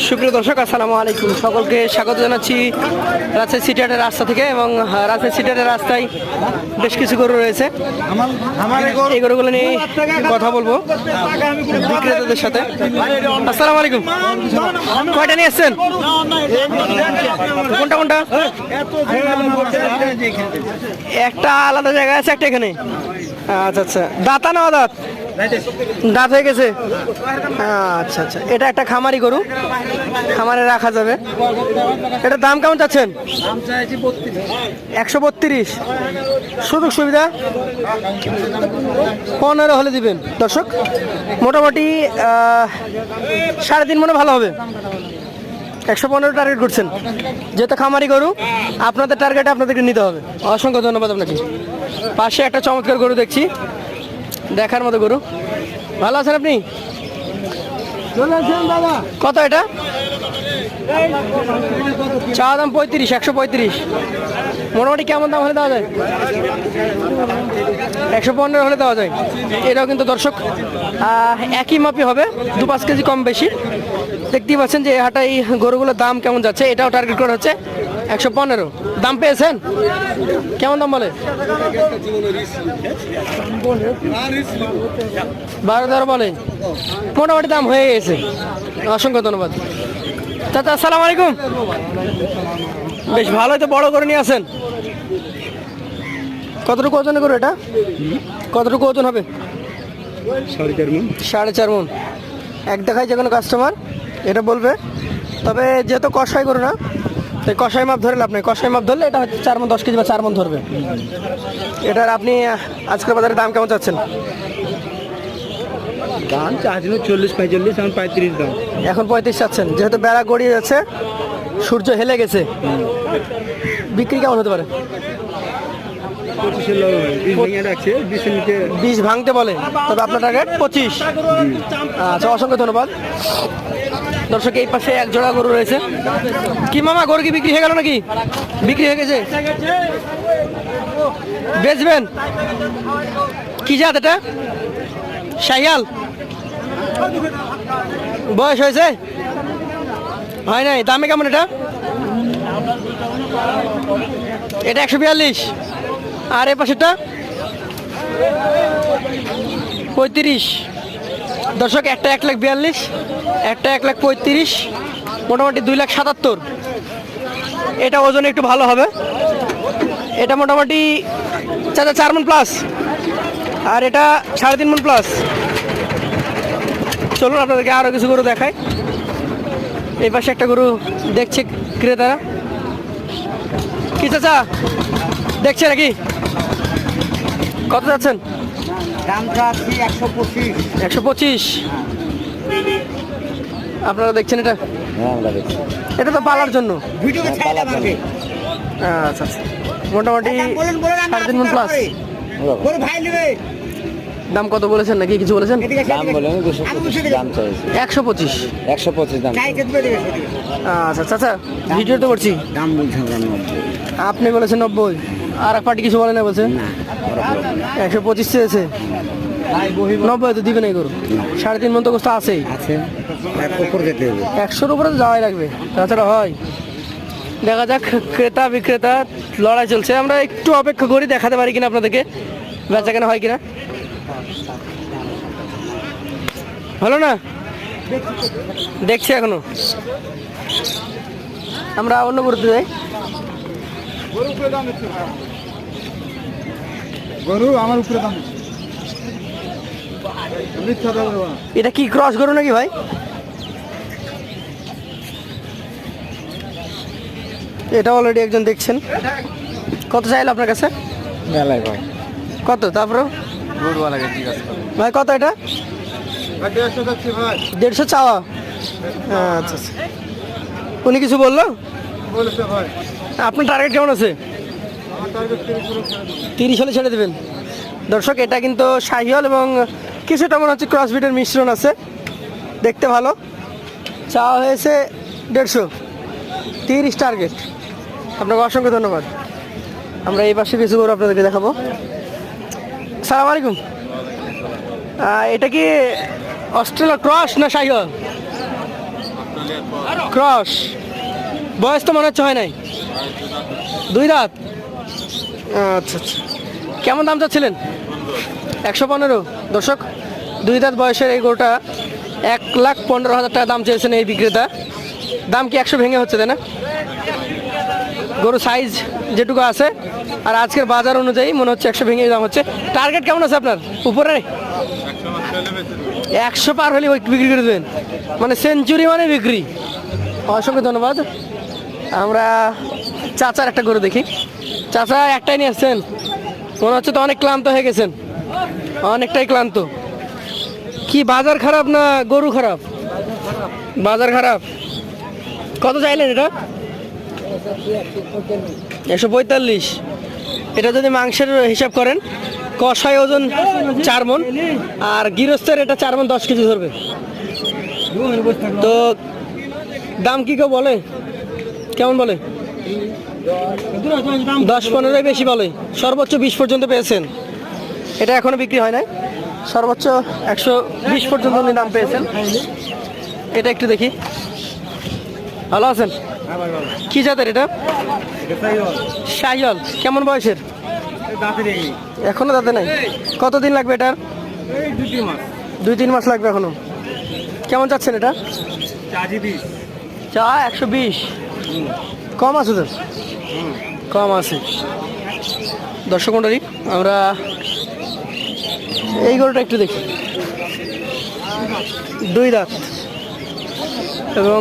সুপ্রিয় দর্শক, আসসালামু আলাইকুম। সকলকে স্বাগত জানাচ্ছি রাজশাহী সিটিহাটের রাস্তা থেকে। এবং রাজশাহী সিটিহাটের রাস্তায় বেশ কিছু গরু রয়েছে। এই গরুগুলো নিয়ে কথা বলবো বিক্রেতাদের সাথে। আসসালামু আলাইকুম। কয়টা নিয়ে এসছেন? কোনটা কোনটা? একটা আলাদা জায়গায় আছে, একটা এখানে। আচ্ছা আচ্ছা, দাঁতা না দাঁত? দাঁত হয়ে গেছে। আচ্ছা আচ্ছা, এটা একটা খামারি গরু, খামারে রাখা যাবে। এটার দাম কেমন চাচ্ছেন? 132। সুযোগ সুবিধা 15 হলে দিবেন। দর্শক মোটামুটি 3.5 মনে ভালো হবে। 115 টার্গেট করছেন, যেহেতু খামারি গরু আপনাদের টার্গেটে আপনাদেরকে নিতে হবে। অসংখ্য ধন্যবাদ আপনাকে। পাশে একটা চমৎকার গরু দেখছি, দেখার মতো গরু। ভালো আছেন আপনি? কত এটা? চা দাম 35, 135। মোটামুটি কেমন দাম হলে দেওয়া যায়? 115 হলে দেওয়া যায়। এটাও কিন্তু দর্শক একই মাপই হবে, 2-5 কেজি কম বেশি। দেখতেই পাচ্ছেন যে হাটাই গরুগুলোর দাম কেমন যাচ্ছে। এটাও টার্গেট করা হচ্ছে 115। দাম পেয়েছেন? কেমন দাম বলে? 12-13 বলে। মোটামুটি দাম হয়ে গেছে। অসংখ্য ধন্যবাদ চাচা। আসসালামু আলাইকুম। বেশ ভালোই তো, বড় করে নিয়ে আসেন। কতটুকু ওজন করে এটা? কতটুকু ওজন হবে? 4.5 মণ। এক দেখায় যে কোনো কাস্টমার এটা বলবে। তবে যেহেতু কষাই করো না, তাই কষাই মাপ ধরে লাভ নেই। কষাই মাপ ধরলে এটা হচ্ছে 4 মণ 10 কেজি বা 4 মণ ধরবে। এটার আপনি আজকের বাজারে দাম কেমন চাচ্ছেন? দাম চাচ্ছিল 40-45, এখন 35 দাম। এখন 35 চাচ্ছেন। যেহেতু বেড়া গড়িয়ে যাচ্ছে, সূর্য হেলে গেছে, বিক্রি কেমন হতে পারে? 20 ভাঙতে বলে, তবে আপনার টার্গেট 25। আচ্ছা, অসংখ্য ধন্যবাদ। দর্শক এই পাশে এক জোড়া গরু রয়েছে। কি মামা, গরু কি বিক্রি হয়ে গেল নাকি? বিক্রি হয়ে গেছে। বেচবেন? কি জাত এটা? শাহিয়াল? বয়স হয়েছে? হয় নাই? দামে কেমন এটা? এটা 142। আর এ পাশেরটা 35। দর্শক একটা 1,42,000, একটা 1,35,000, মোটামুটি 2,77,000। এটা ওজন একটু ভালো হবে। এটা মোটামুটি 4 মণ প্লাস, আর এটা 3.5 মণ প্লাস। চলুন আপনাদেরকে আরও কিছু গরু দেখায়। এই পাশে একটা গরু দেখছে ক্রেতারা। কি চাচা দেখছে নাকি? কত যাচ্ছেন? দাম চাচ্ছি 125। 125। আপনারা দেখছেন এটা? এটা তো পালার জন্য। আচ্ছা আচ্ছা, মোটামুটি 3.5 মণ প্লাস। দাম কত বলেছেন নাকি কিছু বলেছেন? দাম বলে 125। 125 দাম। আচ্ছা চাচা, ভিডিও তো করছি। দাম বলছেন 90। আপনি বলেছেন 90, আর এক পার্টি কিছু বলে না বলছে 125 চেয়েছে। 90 তো দিবে না গরু। 3.5 মণ তো গোস্ত আছেই। 100-র উপরে তো যাওয়াই লাগবে, তাছাড়া হয়। দেখা যাক, ক্রেতা বিক্রেতা লড়াই চলছে। আমরা একটু অপেক্ষা করি, দেখাতে পারি কিনা আপনাদেরকে, বেচা কেনা হয় কিনা। হলো না, দেখছি এখনো। আমরা অন্য গরুতে যাই। গরু আমার উপরে দাম। এটা কি ক্রস গরু নাকি ভাই? এটা অলরেডি একজন দেখছেন। কত চাইল আপনার কাছে? মেলায় ভাই কত? তারপরে গরুওয়ালাকে জিজ্ঞাসা করো ভাই কত এটা? 150 যাচ্ছে ভাই। 150 চাওয়া? আচ্ছা আচ্ছা, উনি কিছু বললো? বলেছে ভাই। আপনার টার্গেট কেমন আছে? আমার টার্গেট 30 হলে ছেড়ে দেবেন। দর্শক এটা কিন্তু শাহিওয়াল এবং কিছুটা মনে হচ্ছে ক্রসবিটের মিশ্রণ আছে, দেখতে ভালো। চাওয়া হয়েছে 150, 30 টার্গেট। আপনাকে অসংখ্য ধন্যবাদ। আমরা এই পাশে কিছু গরু আপনাদেরকে দেখাবো। সালাম আলাইকুম। এটা কি অস্ট্রেলিয়া ক্রস না শাহিওয়াল? ক্রস, বয়স তো মনে হচ্ছে হয় নাই, 2 দাঁত। আচ্ছা আচ্ছা, কেমন দাম চাচ্ছিলেন? 115। দর্শক, 2 দাঁত বয়সের এই গরুটা 1,15,000 টাকা দাম চেয়েছেন এই বিক্রেতা। দাম কি 100 ভেঙে হচ্ছে, তাই না? গরু সাইজ যেটুকু আছে আর আজকের বাজার অনুযায়ী মনে হচ্ছে 100 ভেঙে দাম হচ্ছে। টার্গেট কেমন আছে আপনার উপরে? 100 পার হলে বিক্রি করে দেবেন, মানে সেঞ্চুরি মানে বিক্রি। অসংখ্য ধন্যবাদ। আমরা চাচার একটা গরু দেখি। চাচা একটাই নিয়ে আসছেন, মনে হচ্ছে তো অনেক ক্লান্ত হয়ে গেছেন, অনেকটাই ক্লান্ত। কি বাজার খারাপ না গরু খারাপ? বাজার খারাপ। কত চাইলেন এটা? 145। এটা যদি মাংসের হিসাব করেন, কষায় ওজন 4 মণ, আর গৃহস্থের এটা 4 মণ 10 কেজি ধরবে। তো দাম কি কেউ বলে? কেমন বলে? 10-15 বেশি বলে, সর্বোচ্চ 20 পর্যন্ত পেয়েছেন। এটা এখনো বিক্রি হয় নাই, সর্বোচ্চ 120 পর্যন্ত উনি দাম পেয়েছেন। এটা একটু দেখি। ভালো আছেন? কি জাতের এটা? শাহিওয়াল। কেমন বয়সের? এখনো দাঁতে নাই। কতদিন লাগবে এটার? 2-3 মাস লাগবে এখনো। কেমন চাচ্ছেন এটা? চা 120। কম আছে তো? কম আছে। দর্শক মণ্ডলী, আমরা এই গরুটা একটু দেখি। 2 দাঁত এবং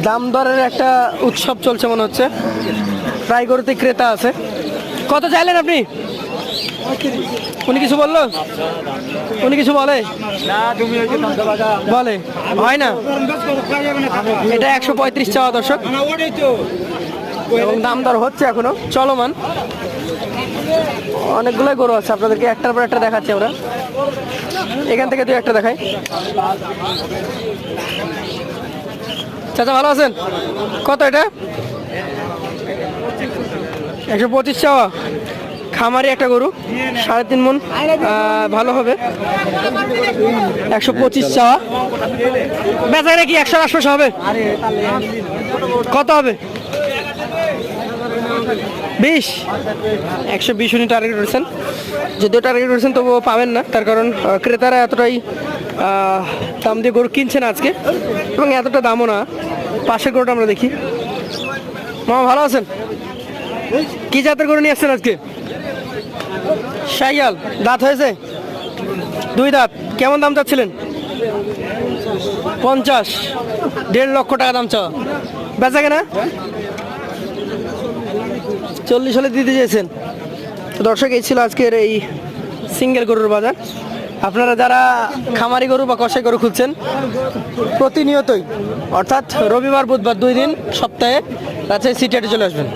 দাম দরের একটা উৎসব চলছে মনে হচ্ছে, প্রায় গরুতে ক্রেতা আছে। কত চাইলেন আপনি? উনি কিছু বললো? উনি কিছু বলে? বলে হয় না। এটা 135 চাওয়া দর্শক, এবং দাম দর হচ্ছে এখনো চলমান। অনেকগুলোই গরু আছে, আপনাদেরকে একটার পর একটা দেখাচ্ছি আমরা। এখান থেকে 2-1টা দেখাই। চাচা ভালো আছেন? কত এটা? 125 চাওয়া। খামারি একটা গরু, 3.5 মণ, ভালো হবে। 125 চাওয়া। বেচা নাকি 100 আশপাশ হবে? কত হবে? 20। 120 উনি টার্গেট করেছেন। যদিও টার্গেট করেছেন তবুও পাবেন না, তার কারণ ক্রেতারা এতটাই দাম দিয়ে গরু কিনছেন আজকে, এবং এতটা দামও না। পাশের গরুটা আমরা দেখি। মামা ভালো আছেন? কি জাতের গরু নিয়ে আসছেন আজকে? শাহিওয়াল। দাঁত হয়েছে? 2 দাঁত। কেমন দাম চাচ্ছিলেন? 50। 1.5 লক্ষ টাকা দাম চাওয়া। বেচা কেনা 40 হলে দিতে চেয়েছেন। দর্শক, এই ছিল আজকের এই সিঙ্গেল গরুর বাজার। আপনারা যারা খামারি গরু বা কষাই গরু খুঁজছেন, প্রতিনিয়তই অর্থাৎ রবিবার বুধবার 2 দিন সপ্তাহে রাজশাহী সিটি হাটে চলে আসবেন।